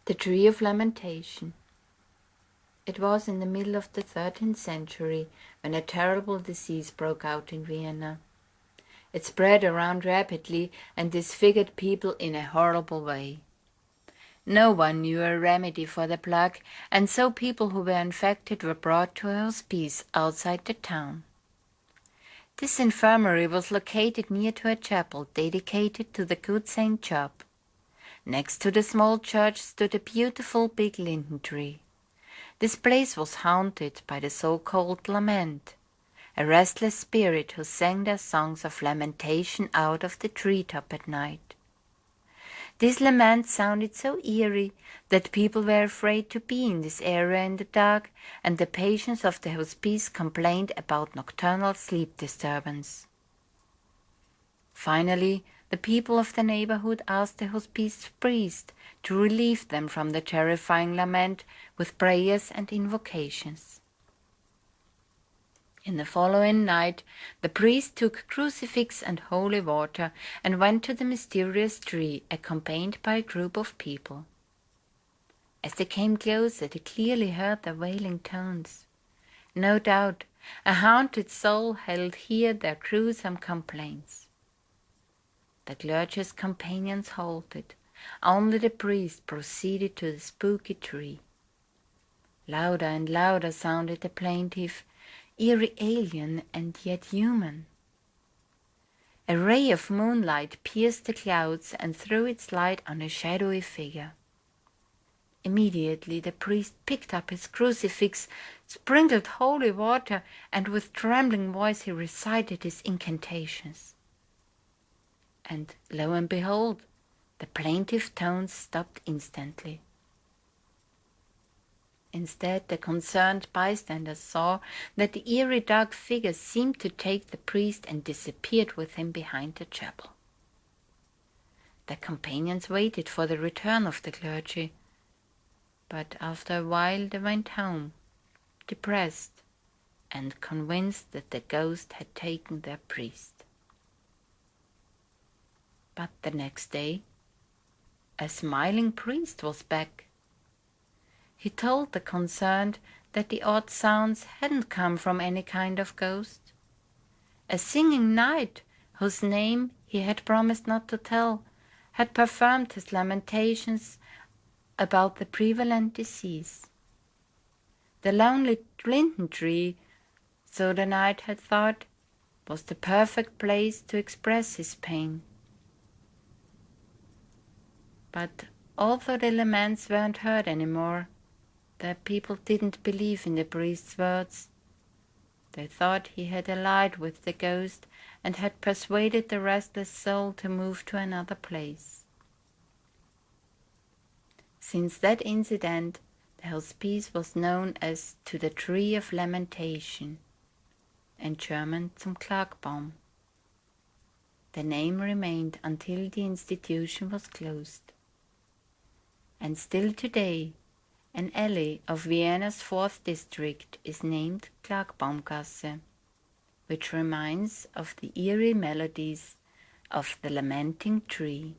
The Tree of Lamentation. It was in the middle of the 13th century when a terrible disease broke out in Vienna. It spread around rapidly and disfigured people in a horrible way. No one knew a remedy for the plague, and so people who were infected were brought to a hospice outside the town. This infirmary was located near to a chapel dedicated to the good Saint Job. Next to the small church stood a beautiful big linden tree. This place was haunted by the so-called lament, a restless spirit who sang their songs of lamentation out of the treetop at night. These laments sounded so eerie that people were afraid to be in this area in the dark, and the patients of the hospice complained about nocturnal sleep disturbance. Finally, the people of the neighborhood asked the hospice priest to relieve them from the terrifying lament with prayers and invocations. In the following night, the priest took crucifix and holy water and went to the mysterious tree, accompanied by a group of people. As they came closer, they clearly heard their wailing tones. No doubt, a haunted soul held here their gruesome complaints. The clergy's companions halted. Only the priest proceeded to the spooky tree. Louder and louder sounded the plaintive, eerie alien and yet human. A ray of moonlight pierced the clouds and threw its light on a shadowy figure. Immediately the priest picked up his crucifix, sprinkled holy water, and with trembling voice he recited his incantations. And lo and behold, the plaintive tones stopped instantly. Instead, the concerned bystanders saw that the eerie dark figure seemed to take the priest and disappeared with him behind the chapel. Their companions waited for the return of the clergy, but after a while they went home, depressed and convinced that the ghost had taken their priest. But the next day, a smiling priest was back. He told the concerned that the odd sounds hadn't come from any kind of ghost. A singing knight, whose name he had promised not to tell, had performed his lamentations about the prevalent disease. The lonely linden tree, so the knight had thought, was the perfect place to express his pain. But although the laments weren't heard anymore, the people didn't believe in the priest's words. They thought he had allied with the ghost and had persuaded the restless soul to move to another place. Since that incident, the hospice was known as to the Tree of Lamentation, in German zum Klagbaum. The name remained until the institution was closed. And still today, an alley of Vienna's 4th district is named Klagbaumgasse, which reminds of the eerie melodies of the lamenting tree.